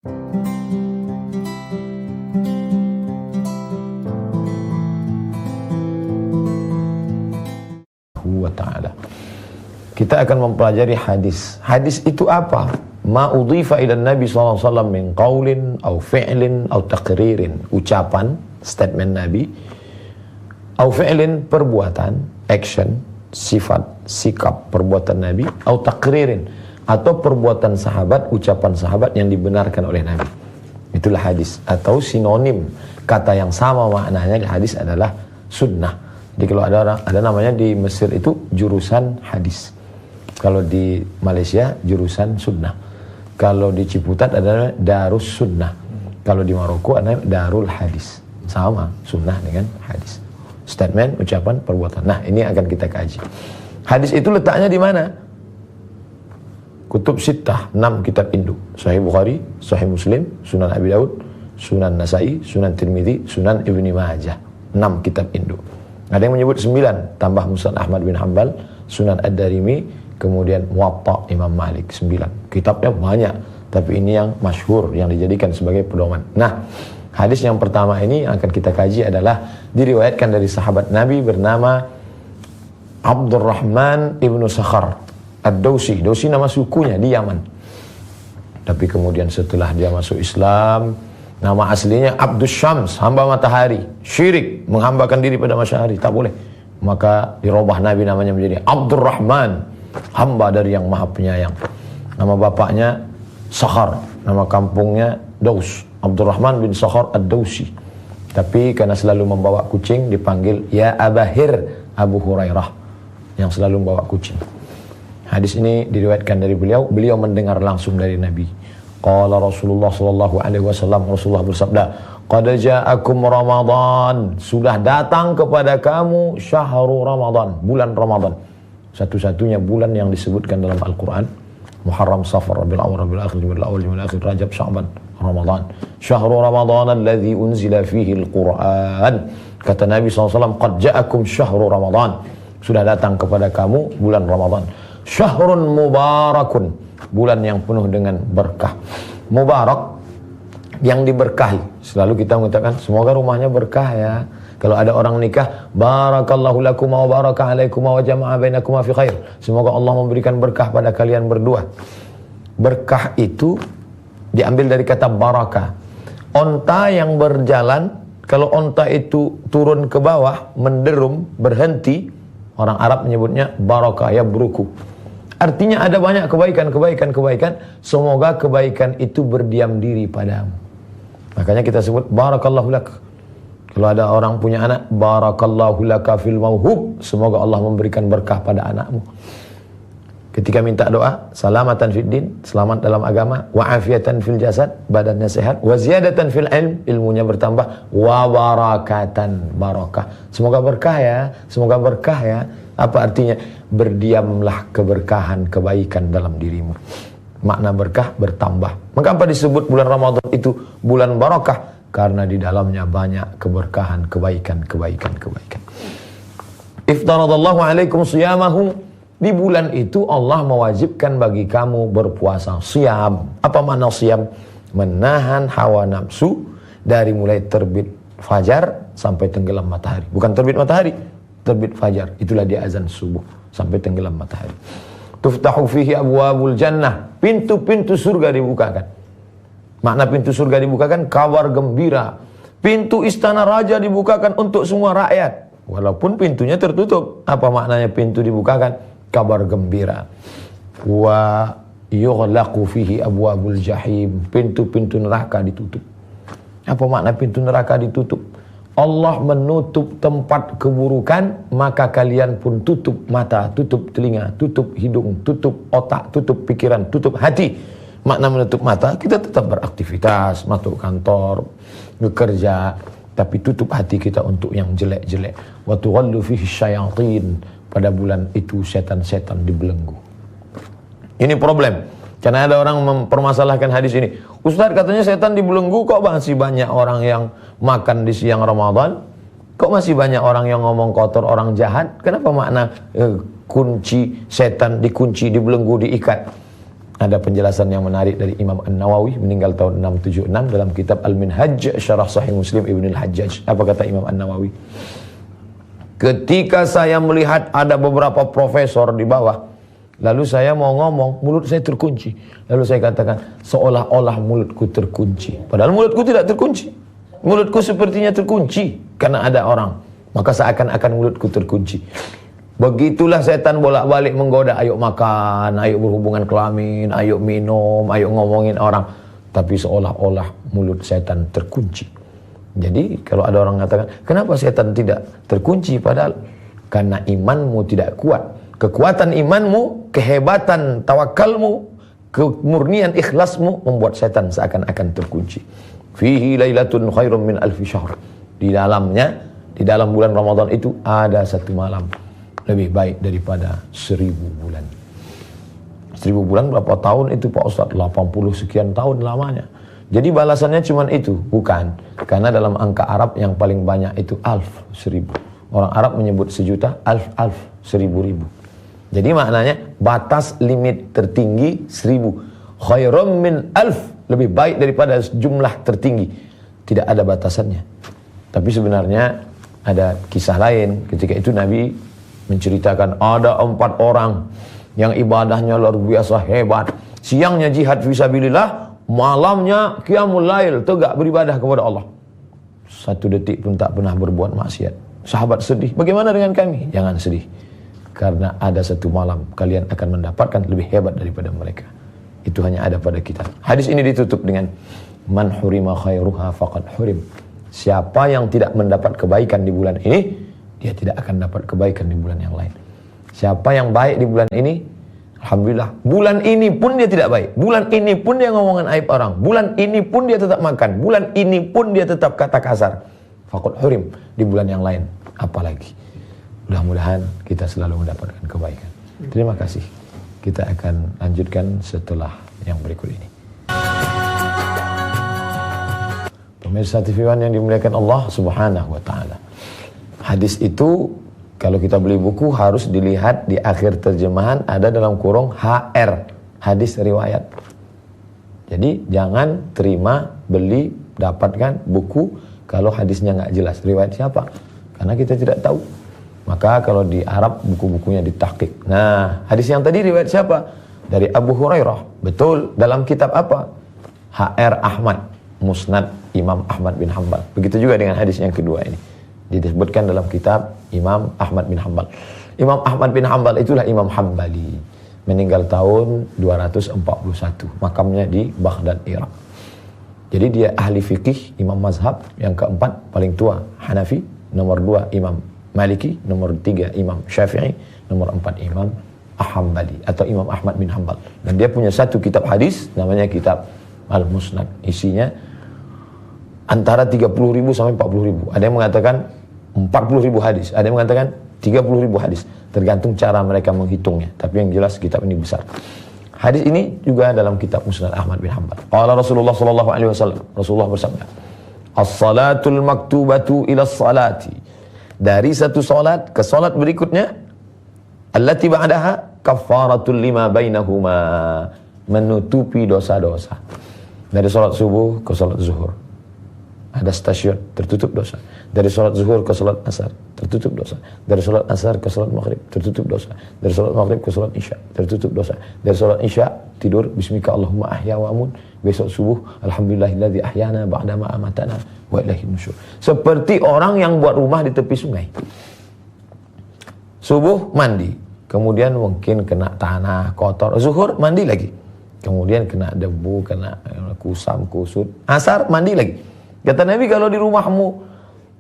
wa ta'ala. Kita akan mempelajari hadis. Hadis itu apa? Ma udhifa ila Nabi SAW min qaulin au fi'lin au taqririn. Ucapan, statement Nabi, au fi'lin, perbuatan, action, sifat, sikap, perbuatan Nabi, au taqririn, atau perbuatan sahabat, ucapan sahabat yang dibenarkan oleh Nabi. Itulah hadis. Atau sinonim kata yang sama maknanya di hadis adalah sunnah. Jadi kalau ada namanya di Mesir itu jurusan hadis. Kalau di Malaysia jurusan sunnah. Kalau di Ciputat ada Darus Sunnah. Kalau di Maroko ada Darul Hadis. Sama, sunnah dengan hadis. Statement, ucapan, perbuatan. Nah, ini akan kita kaji. Hadis itu letaknya di mana? Kutub Sittah, 6 kitab induk. Sahih Bukhari, Sahih Muslim, Sunan Abi Daud, Sunan Nasai, Sunan Tirmidzi, Sunan Ibni Majah. 6 kitab induk. Ada yang menyebut 9, tambah Musnad Ahmad bin Hanbal, Sunan Ad-Darimi, kemudian Muwatta Imam Malik, 9. Kitabnya banyak, tapi ini yang masyhur, yang dijadikan sebagai pedoman. Nah, hadis yang pertama ini yang akan kita kaji adalah diriwayatkan dari sahabat Nabi bernama Abdurrahman ibnu Sakhar Ad-Dausi. Dausi nama sukunya di Yaman. Tapi kemudian setelah dia masuk Islam, nama aslinya Abdus Syams, hamba matahari. Syirik, menghambakan diri pada matahari, tak boleh. Maka dirubah Nabi namanya menjadi Abdurrahman, hamba dari yang maha penyayang. Nama bapaknya Sakhar, nama kampungnya Daus. Abdurrahman bin Sakhar Ad-Dausi. Tapi karena selalu membawa kucing dipanggil Ya Abahir Abu Hurairah, yang selalu membawa kucing. Hadis ini diriwayatkan dari beliau mendengar langsung dari Nabi. Qala Rasulullah sallallahu alaihi wasallam, Rasulullah bersabda, "Qad ja'akum Ramadan." Sudah datang kepada kamu syahrul Ramadan, bulan Ramadan. Satu-satunya bulan yang disebutkan dalam Al-Qur'an. Muharram, Safar, Rabiul Awwal, Rabiul Akhir, Jumadil Awwal, Jumadil Akhir, Rajab, Sya'ban, Ramadan. Syahrul Ramadan alladzi unzila fihi Al-Qur'an. Kata Nabi SAW, "Qad ja'akum syahrul Ramadan." Sudah datang kepada kamu bulan Ramadan. Syahrun mubarakun, bulan yang penuh dengan berkah. Mubarak, yang diberkahi. Selalu kita mengatakan semoga rumahnya berkah ya. Kalau ada orang nikah, barakallahu lakum wa baraka alaikum wa jama'a bainakum fi khair. Semoga Allah memberikan berkah pada kalian berdua. Berkah itu diambil dari kata barakah. Onta yang berjalan, kalau onta itu turun ke bawah, menderum, berhenti, orang Arab menyebutnya barakah, ya beruku. Artinya ada banyak kebaikan. Semoga kebaikan itu berdiam diri padamu. Makanya kita sebut barakallahu lak. Kalau ada orang punya anak, barakallahu laka fil mauhub. Semoga Allah memberikan berkah pada anakmu. Ketika minta doa, salamatan fid din, selamat dalam agama, wa afiatan fil jasad, badannya sehat, wa ziyadatan fil ilm, ilmunya bertambah, wa barakatan, barakah. Semoga berkah ya, semoga berkah ya. Apa artinya? Berdiamlah keberkahan, kebaikan dalam dirimu. Makna berkah bertambah. Maka apa disebut bulan Ramadan itu bulan barakah? Karena di dalamnya banyak keberkahan, kebaikan. Iftaradallahu alaikum siyamahu. Di bulan itu Allah mewajibkan bagi kamu berpuasa. Siyam. Apa makna siyam? Menahan hawa nafsu dari mulai terbit fajar sampai tenggelam matahari. Bukan terbit matahari, terbit fajar. Itulah dia azan subuh sampai tenggelam matahari. Tuftahu fihi abwabul jannah. Pintu-pintu surga dibukakan. Makna pintu surga dibukakan, kabar gembira. Pintu istana raja dibukakan untuk semua rakyat. Walaupun pintunya tertutup. Apa maknanya pintu dibukakan? Kabar gembira. Wa yughlaqu fihi abwabul jahim. Pintu-pintu neraka ditutup. Apa makna pintu neraka ditutup? Allah menutup tempat keburukan, maka kalian pun tutup mata, tutup telinga, tutup hidung, tutup otak, tutup pikiran, tutup hati. Makna menutup mata, kita tetap beraktivitas, masuk kantor, bekerja, tapi tutup hati kita untuk yang jelek-jelek. Wa tughallu fihi syayatin. Pada bulan itu setan-setan dibelenggu. Ini problem. Karena ada orang mempermasalahkan hadis ini. Ustaz, katanya setan dibelenggu, kok masih banyak orang yang makan di siang Ramadan? Kok masih banyak orang yang ngomong kotor, orang jahat? Kenapa makna kunci setan dikunci, dibelenggu, diikat? Ada penjelasan yang menarik dari Imam An-Nawawi, meninggal tahun 676, dalam kitab Al-Minhaj Syarah Sahih Muslim Ibn Al-Hajjaj. Apa kata Imam An-Nawawi? Ketika saya melihat ada beberapa profesor di bawah, lalu saya mau ngomong, mulut saya terkunci. Lalu saya katakan, seolah-olah mulutku terkunci. Padahal mulutku tidak terkunci. Mulutku sepertinya terkunci karena ada orang. Maka seakan-akan mulutku terkunci. Begitulah setan bolak-balik menggoda, ayo makan, ayo berhubungan kelamin, ayo minum, ayo ngomongin orang. Tapi seolah-olah mulut setan terkunci. Jadi kalau ada orang mengatakan, kenapa setan tidak terkunci? Padahal karena imanmu tidak kuat. Kekuatan imanmu, kehebatan tawakalmu, kemurnian ikhlasmu membuat setan seakan-akan terkunci. Fihi lailatun khairum min alfi syahr. Di dalamnya, di dalam bulan Ramadan itu ada satu malam lebih baik daripada 1000 bulan. 1000 bulan berapa tahun itu Pak Ustadz? 80 sekian tahun lamanya. Jadi balasannya cuma itu? Bukan. Karena dalam angka Arab yang paling banyak itu alf, 1000. Orang Arab menyebut sejuta, alf, 1000. Jadi maknanya batas limit tertinggi 1000. Khairum min alf, lebih baik daripada jumlah tertinggi. Tidak ada batasannya. Tapi sebenarnya ada kisah lain. Ketika itu Nabi menceritakan ada 4 orang yang ibadahnya luar biasa hebat. Siangnya jihad fisabilillah, malamnya qiyamul lail, tegak beribadah kepada Allah. 1 detik pun tak pernah berbuat maksiat. Sahabat sedih, bagaimana dengan kami? Jangan sedih. Karena ada satu malam kalian akan mendapatkan lebih hebat daripada mereka. Itu hanya ada pada kita. Hadis ini ditutup dengan man hurima khairuha faqad hurim. Siapa yang tidak mendapat kebaikan di bulan ini, dia tidak akan dapat kebaikan di bulan yang lain. Siapa yang baik di bulan ini, alhamdulillah. Bulan ini pun dia tidak baik. Bulan ini pun dia ngomongin aib orang. Bulan ini pun dia tetap makan. Bulan ini pun dia tetap kata kasar. Faqad hurim. Di bulan yang lain apalagi. Mudah-mudahan kita selalu mendapatkan kebaikan. Terima kasih. Kita akan lanjutkan setelah yang berikut ini. Pemirsa TV One yang dimuliakan Allah Subhanahu wa taala. Hadis itu kalau kita beli buku harus dilihat di akhir terjemahan ada dalam kurung HR, hadis riwayat. Jadi jangan terima, beli, dapatkan buku kalau hadisnya nggak jelas. Riwayat siapa? Karena kita tidak tahu. Maka kalau di Arab buku-bukunya ditahqiq. Nah, hadis yang tadi riwayat siapa? Dari Abu Hurairah. Betul, dalam kitab apa? HR Ahmad, Musnad Imam Ahmad bin Hanbal. Begitu juga dengan hadis yang kedua ini. Disebutkan dalam kitab Imam Ahmad bin Hanbal. Imam Ahmad bin Hanbal itulah Imam Hambali. Meninggal tahun 241. Makamnya di Baghdad, Irak. Jadi dia ahli fikih, imam mazhab. Yang keempat, paling tua, Hanafi. Nomor 2, Imam Maliki. Nomor 3, Imam Syafi'i. Nomor 4, Imam Hambali atau Imam Ahmad bin Hanbal. Dan dia punya satu kitab hadis, namanya kitab Al-Musnad. Isinya antara 30.000 sampai 40.000. Ada yang mengatakan 40.000 hadis, ada yang mengatakan 30.000 hadis, tergantung cara mereka menghitungnya. Tapi yang jelas kitab ini besar. Hadis ini juga dalam kitab Musnad Ahmad bin Hanbal. Qala Rasulullah sallallahu alaihi wasallam, Rasulullah bersabda, "As-salatul maktubatu ila as-salati." Dari satu salat ke salat berikutnya, allati ba'daha kaffaratul lima bainahuma, menutupi dosa-dosa. Dari salat subuh ke salat zuhur ada stasiun, tertutup dosa. Dari sholat zuhur ke sholat asar, tertutup dosa. Dari sholat asar ke sholat maghrib, tertutup dosa. Dari sholat maghrib ke sholat isya, tertutup dosa. Dari sholat isya, tidur, bismika Allahumma ahya wa amun. Besok subuh, alhamdulillahilladzi ahyana ba'dama amatana wa ilaihin nusyur. Seperti orang yang buat rumah di tepi sungai. Subuh, mandi. Kemudian mungkin kena tanah, kotor. Zuhur, mandi lagi. Kemudian kena debu, kena kusam, kusut. Asar, mandi lagi. Kata Nabi, kalau di rumahmu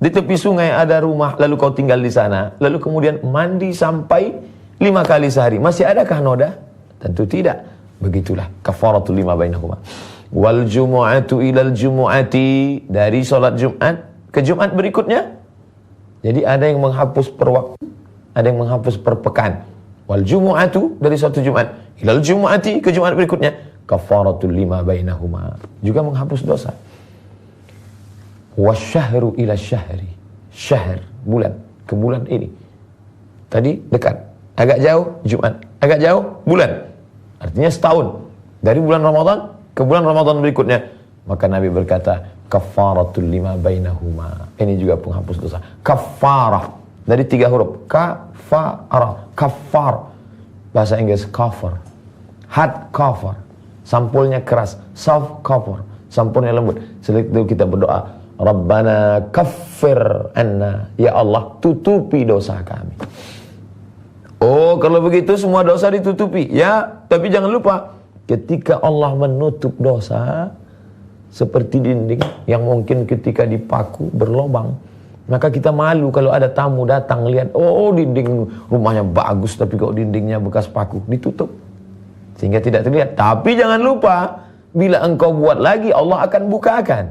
di tepi sungai ada rumah, lalu kau tinggal di sana, lalu kemudian mandi sampai 5 kali sehari, masih adakah noda? Tentu tidak. Begitulah kafaratul lima bainahuma. Wal jumu'atu ilal jumu'ati, dari sholat Jumat ke Jumat berikutnya. Jadi ada yang menghapus per waktu, ada yang menghapus per pekan. Wal jumu'atu, dari satu Jumat ilal jumu'ati, ke Jumat berikutnya, kafaratul lima bainahuma, juga menghapus dosa. Wasyahru ila syahri, syahr, bulan, ke bulan ini. Tadi dekat, agak jauh Jumat, agak jauh bulan. Artinya setahun. dari bulan Ramadan ke bulan Ramadan berikutnya, maka Nabi berkata, kafaratul lima bainahuma. Ini juga penghapus dosa. Kafarah dari 3 huruf. Kafarah, kafar. Bahasa Inggris cover. Hard cover. Sampulnya keras. Soft cover. Sampulnya lembut. Setelah itu kita berdoa, Rabbana kaffir anna. Ya Allah, tutupi dosa kami. Oh, kalau begitu semua dosa ditutupi. Ya, tapi jangan lupa, ketika Allah menutup dosa, seperti dinding yang mungkin ketika dipaku berlobang, maka kita malu kalau ada tamu datang lihat, oh dinding rumahnya bagus tapi kok dindingnya bekas paku, ditutup sehingga tidak terlihat. Tapi jangan lupa, bila engkau buat lagi, Allah akan bukakan.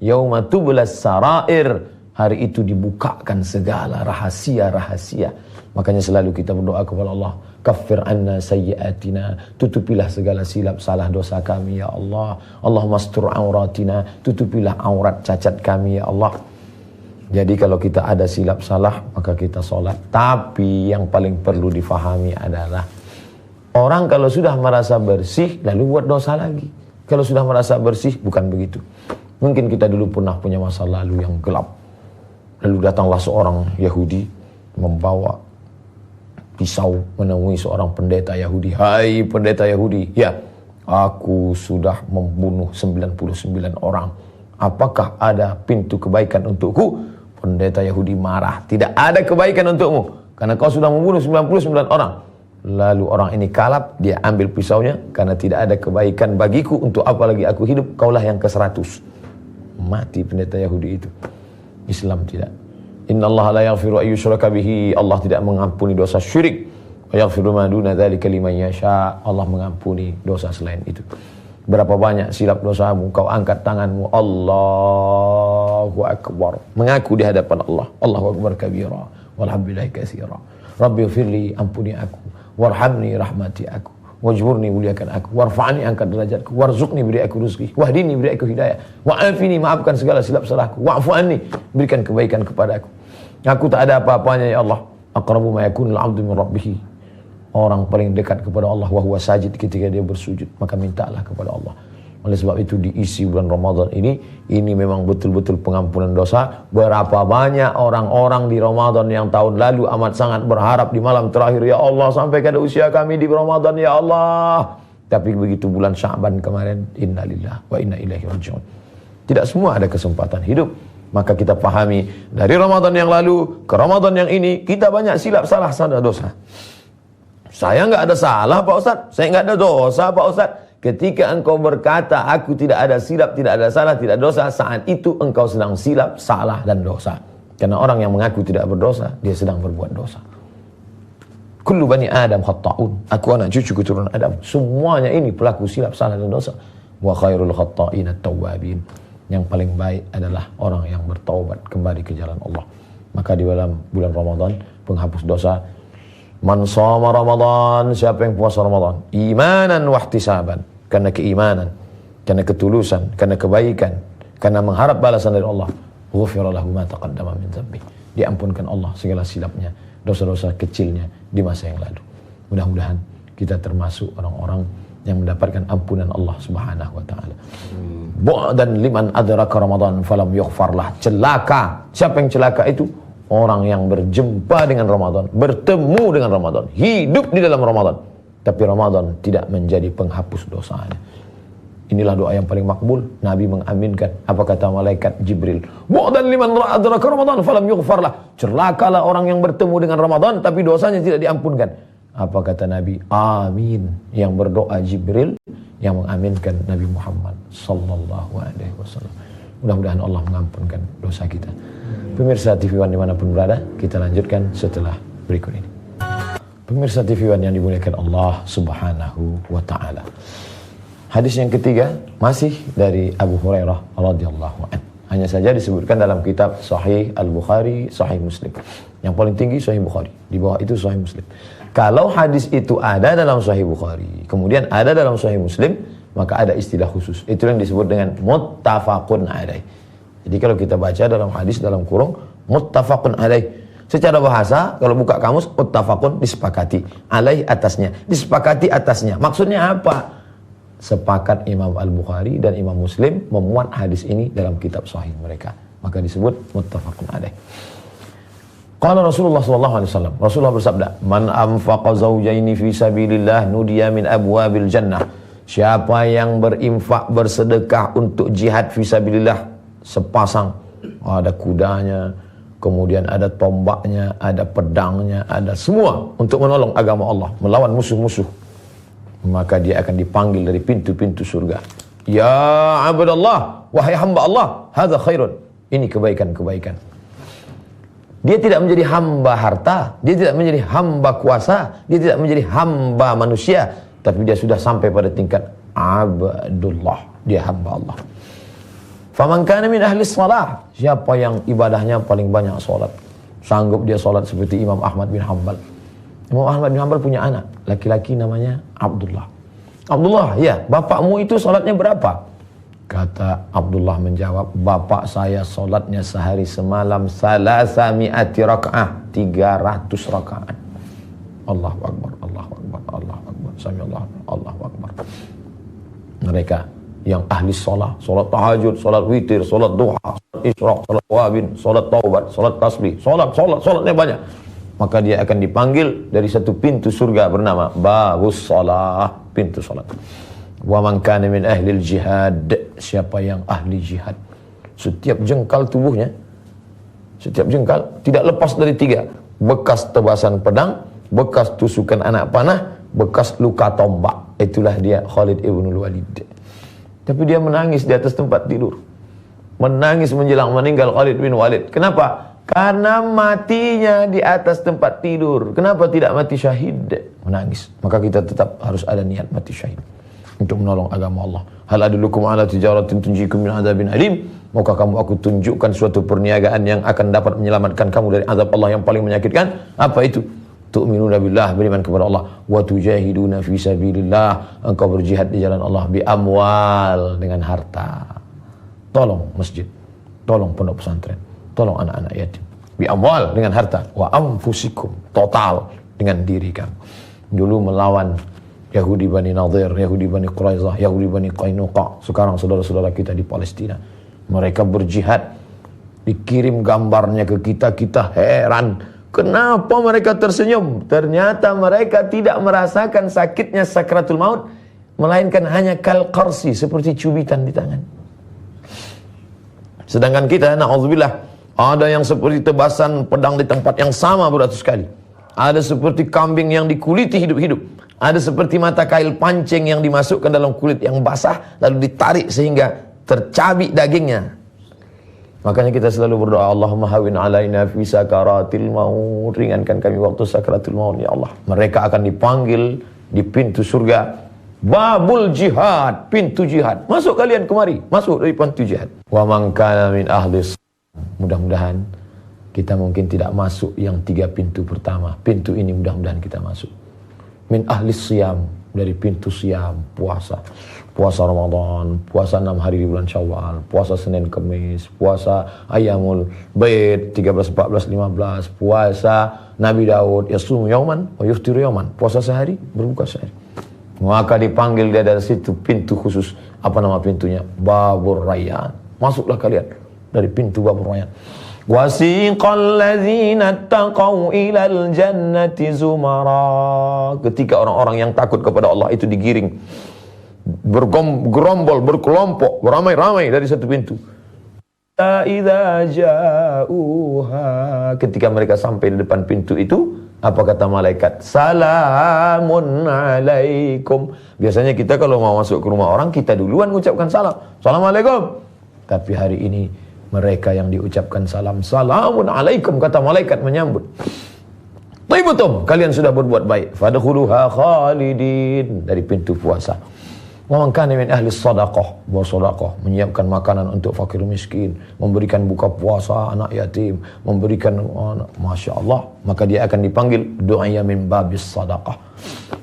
Yauma tublas sarair, hari itu dibukakan segala rahasia-rahasia. Makanya selalu kita berdoa kepada Allah, kaffir anna sayyiatina, tutupilah segala silap salah dosa kami ya Allah. Allahumma astur auratina, tutupilah aurat cacat kami ya Allah. Jadi kalau kita ada silap salah, maka kita sholat. Tapi yang paling perlu difahami adalah, orang kalau sudah merasa bersih lalu buat dosa lagi. Kalau sudah merasa bersih, bukan begitu. Mungkin kita dulu pernah punya masa lalu yang gelap, lalu datanglah seorang Yahudi membawa pisau menemui seorang pendeta Yahudi. Hai pendeta Yahudi, ya, aku sudah membunuh 99 orang. Apakah ada pintu kebaikan untukku? Pendeta Yahudi marah. Tidak ada kebaikan untukmu, karena kau sudah membunuh 99 orang. Lalu orang ini kalap, dia ambil pisaunya, karena tidak ada kebaikan bagiku, untuk apa lagi aku hidup? Kaulah yang ke-100. Mati pendeta Yahudi itu. Islam tidak. Innallaha la yaghfiru an yushraka bihi. Allah tidak mengampuni dosa syirik. Wa yaghfiru ma duna dzalika liman yasha. Allah mengampuni dosa selain itu. Berapa banyak silap dosamu, kau angkat tanganmu, Allahu akbar, mengaku di hadapan Allah. Allahu akbar kabira, walhamdulillahi katsira. Rabbi ighfirli, ampuni aku, warhamni, rahmati aku, wajburni, muliakan aku, warfa'ni, angkat derajatku, warzuqni, beri aku rezeki, wahdini, beri aku hidayah, wa'afini, maafkan segala silap salahku, wa'fu anni, berikan kebaikan kepada aku. Aku tak ada apa-apanya ya Allah. Aqrabu ma yakunul 'abdu min rabbih. Orang paling dekat kepada Allah wa huwa sajid, ketika dia bersujud, maka mintalah kepada Allah. Oleh sebab itu diisi bulan Ramadan ini memang betul-betul pengampunan dosa. Berapa banyak orang-orang di Ramadan yang tahun lalu amat sangat berharap di malam terakhir, ya Allah sampaikan usia kami di Ramadan ya Allah. Tapi begitu bulan Sya'ban kemarin, innalillahi wa inna ilaihi raji'un. Tidak semua ada kesempatan hidup. Maka kita pahami, dari Ramadan yang lalu ke Ramadan yang ini, kita banyak silap salah dosa. Saya nggak ada salah Pak Ustaz, saya nggak ada dosa Pak Ustaz. Ketika engkau berkata, aku tidak ada silap, tidak ada salah, tidak dosa, saat itu engkau sedang silap, salah, dan dosa. Karena orang yang mengaku tidak berdosa, dia sedang berbuat dosa. Kullu bani Adam khatta'un. Aku anak cucu keturunan Adam, semuanya ini pelaku silap, salah, dan dosa. Wa khairul khatta'in at-tawwabin. Yang paling baik adalah orang yang bertaubat kembali ke jalan Allah. Maka di dalam bulan Ramadan, penghapus dosa, man shoma Ramadan, siapa yang puasa Ramadan, imanan wahtisaban, karena keimanan, karena ketulusan, karena kebaikan, karena mengharap balasan dari Allah, ghufira lahu ma taqaddama min dzambi, diampunkan Allah segala silapnya, dosa-dosa kecilnya di masa yang lalu. Mudah-mudahan kita termasuk orang-orang yang mendapatkan ampunan Allah Subhanahu wa taala. Dan liman adraka Ramadan falam yughfarlah. Celaka. Siapa yang celaka itu? Orang yang berjumpa dengan Ramadan, bertemu dengan Ramadan, hidup di dalam Ramadan, tapi Ramadan tidak menjadi penghapus dosanya. Inilah doa yang paling makbul. Nabi mengaminkan. Apa kata malaikat Jibril? Dan liman adraka Ramadan falam yughfarlah. Celakalah orang yang bertemu dengan Ramadan tapi dosanya tidak diampunkan. Apa kata Nabi? Amin. Yang berdoa Jibril, yang mengaminkan Nabi Muhammad sallallahu alaihi wasallam. Mudah-mudahan Allah mengampunkan dosa kita. Pemirsa TV One dimanapun berada, kita lanjutkan setelah berikut ini. Pemirsa TV One yang dimuliakan Allah Subhanahu wa taala. Hadis yang ketiga masih dari Abu Hurairah radhiyallahu anhu. Hanya saja disebutkan dalam kitab Sahih Al-Bukhari, Sahih Muslim. Yang paling tinggi Sahih Bukhari, di bawah itu Sahih Muslim. Kalau hadis itu ada dalam Sahih Bukhari, kemudian ada dalam Sahih Muslim, maka ada istilah khusus. Itu yang disebut dengan muttafaqun alaih. Jadi kalau kita baca dalam hadis dalam kurung muttafaqun alaih. Secara bahasa kalau buka kamus, muttafaqun disepakati, alaih atasnya, disepakati atasnya. Maksudnya apa? Sepakat Imam Al-Bukhari dan Imam Muslim memuat hadis ini dalam kitab sahih mereka. Maka disebut muttafaqun alaih. Qala Rasulullah sallallahu alaihi wasallam, Rasulullah bersabda, "Man anfaqa zawjaini fi sabilillah nudiya min abwabil jannah." Siapa yang berinfak, bersedekah untuk jihad fi sabilillah, sepasang, ada kudanya, kemudian ada tombaknya, ada pedangnya, ada semua untuk menolong agama Allah, melawan musuh-musuh, maka dia akan dipanggil dari pintu-pintu surga. Ya abdallah, wahai hamba Allah, hadza khairun. Ini kebaikan-kebaikan. Dia tidak menjadi hamba harta, dia tidak menjadi hamba kuasa, dia tidak menjadi hamba manusia, tapi dia sudah sampai pada tingkat abdullah, dia hamba Allah. Faman kana min ahli shalah, siapa yang ibadahnya paling banyak salat, sanggup dia salat seperti Imam Ahmad bin Hanbal. Imam Ahmad bin Hanbal punya anak laki-laki namanya Abdullah. Abdullah, ya, bapakmu itu salatnya berapa? Kata Abdullah menjawab, bapak saya solatnya sehari semalam 300 rakaat, 300 rakaat. Allahu Akbar, Allahu Akbar, Allahu Akbar, Sami Allahu Akbar. Mereka yang ahli sholat, sholat tahajud, sholat witir, sholat duha, sholat isyraq, sholat wabin, sholat taubat, sholat tasbih, sholatnya banyak. Maka dia akan dipanggil dari satu pintu surga bernama Babus Shalah, pintu sholat. Wa man kana min ahli jihad, siapa yang ahli jihad, setiap jengkal tubuhnya, setiap jengkal tidak lepas dari 3: bekas tebasan pedang, bekas tusukan anak panah, bekas luka tombak. Itulah dia Khalid ibn Walid. Tapi dia menangis di atas tempat tidur, menangis menjelang meninggal Khalid bin Walid. Kenapa? Karena matinya di atas tempat tidur. Kenapa tidak mati syahid? Menangis. Maka kita tetap harus ada niat mati syahid untuk menolong agama Allah. Hal adullukum ala tijaratin tunjikum min adzabin alim. Maukah kamu aku tunjukkan suatu perniagaan yang akan dapat menyelamatkan kamu dari azab Allah yang paling menyakitkan? Apa itu? Tu'minuna billah, beriman kepada Allah, wa tujahiduna fi sabilillah, engkau berjihad di jalan Allah, bi amwal, dengan harta. Tolong masjid, tolong pondok pesantren, tolong anak-anak yatim. Bi amwal, dengan harta, wa anfusikum, total dengan diri kamu. Dulu melawan Yahudi Bani Nadir, Yahudi Bani Quraizah, Yahudi Bani Qainuqa. Sekarang saudara-saudara kita di Palestina, mereka berjihad, dikirim gambarnya ke kita, kita heran. Kenapa mereka tersenyum? Ternyata mereka tidak merasakan sakitnya sakratul maut, melainkan hanya kal qarsi, seperti cubitan di tangan. Sedangkan kita, na'udzubillah, ada yang seperti tebasan pedang di tempat yang sama beratus kali. Ada seperti kambing yang dikuliti hidup-hidup. Ada seperti mata kail pancing yang dimasukkan dalam kulit yang basah, lalu ditarik sehingga tercabik dagingnya. Makanya kita selalu berdoa, Allahumma hawin alaina fi sakaratil maut, ringankan kami waktu sakaratul maut ya Allah. Mereka akan dipanggil di pintu surga, babul jihad, pintu jihad. Masuk kalian kemari, masuk dari pintu jihad. Wa man kana min ahli, mudah-mudahan kita mungkin tidak masuk yang 3 pintu pertama. Pintu ini mudah-mudahan kita masuk. Min ahli siyam, dari pintu siyam, puasa. Puasa Ramadan, puasa 6 hari di bulan Syawal, puasa Senin Kamis, puasa Ayyamul Bait 13, 14, 15, puasa Nabi Daud, yasum yauman wa yuftiru yauman, puasa sehari, berbuka sehari. Maka dipanggil dia dari situ pintu khusus. Apa nama pintunya? Babur Rayyan. Masuklah kalian dari pintu Babur Rayyan. Wasiqal ladzina taqaw ilal jannati zumara. Ketika orang-orang yang takut kepada Allah itu digiring, bergerombol, berkelompok, beramai-ramai dari satu pintu. Idza ja'uha, ketika mereka sampai di depan pintu itu, apa kata malaikat? Salamun alaikum. Biasanya kita kalau mau masuk ke rumah orang, kita duluan mengucapkan salam. Assalamualaikum. Tapi hari ini mereka yang diucapkan salam, salamun alaikum, kata malaikat menyambut. Taibutum, kalian sudah berbuat baik. Fadkhuluha khalidin, dari pintu puasa. Wa man kana min ahli shadaqah, bersedekah, menyiapkan makanan untuk fakir miskin, memberikan buka puasa anak yatim, memberikan Masya Allah, maka dia akan dipanggil du'aya min babis sadaqah.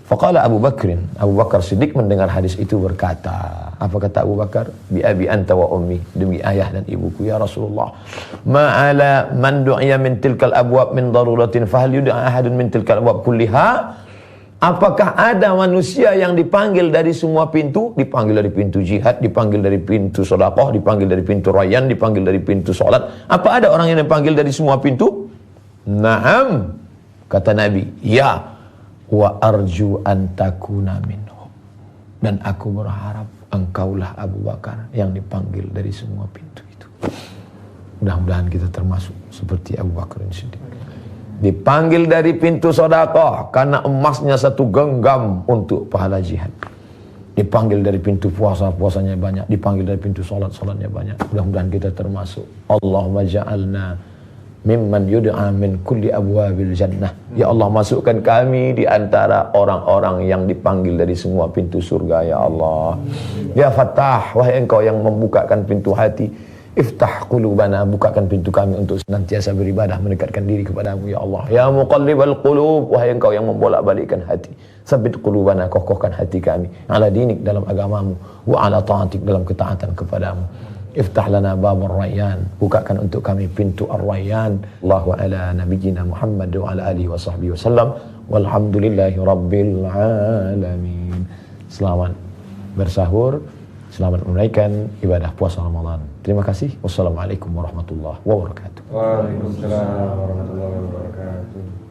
Faqala Abu Bakar Siddiq mendengar hadis itu berkata, apa kata Abu Bakar? Bi abi anta wa ummi, demi ayah dan ibuku ya Rasulullah. Ma'ala man du'aya min tilkal abwab min daruratin fahal yud'a ahadun min tilkal abwab kulliha. Apakah ada manusia yang dipanggil dari semua pintu? Dipanggil dari pintu jihad, dipanggil dari pintu sedekah, dipanggil dari pintu rayyan, dipanggil dari pintu salat. Apa ada orang yang dipanggil dari semua pintu? Naam, kata Nabi. Ya, wa arju an takuna minhum. Dan aku berharap engkaulah Abu Bakar yang dipanggil dari semua pintu itu. Mudah-mudahan kita termasuk seperti Abu Bakar Siddiq. Dipanggil dari pintu sedekah karena emasnya satu genggam untuk pahala jihad. Dipanggil dari pintu puasa, puasanya banyak. Dipanggil dari pintu salat, salatnya banyak. Mudah-mudahan kita termasuk. Allahumma ja'alna mimman yud'a min kulli abwabil jannah. Ya Allah, masukkan kami di antara orang-orang yang dipanggil dari semua pintu surga, ya Allah. Ya Fattah, wahai Engkau yang membukakan pintu hati, iftah qulubana, bukakan pintu kami untuk senantiasa beribadah, mendekatkan diri kepadamu, ya Allah. Ya muqallibal qulub, wahai Engkau yang membolak-balikkan hati, sabit qulubana, kokohkan hati kami ala dinik, dalam agamamu, wa ala ta'atik, dalam ketaatan kepadamu. Iftah lana babur rayyan, bukakan untuk kami pintu ar-rayyan. Allahu ala nabiyyina Muhammad wa ala alihi wa sahbihi wasallam, walhamdulillahi rabbil alamin. Selamat bersahur, selamat menunaikan ibadah puasa Ramadan. Terima kasih. Wassalamualaikum warahmatullahi wabarakatuh. Waalaikumsalam warahmatullahi wabarakatuh.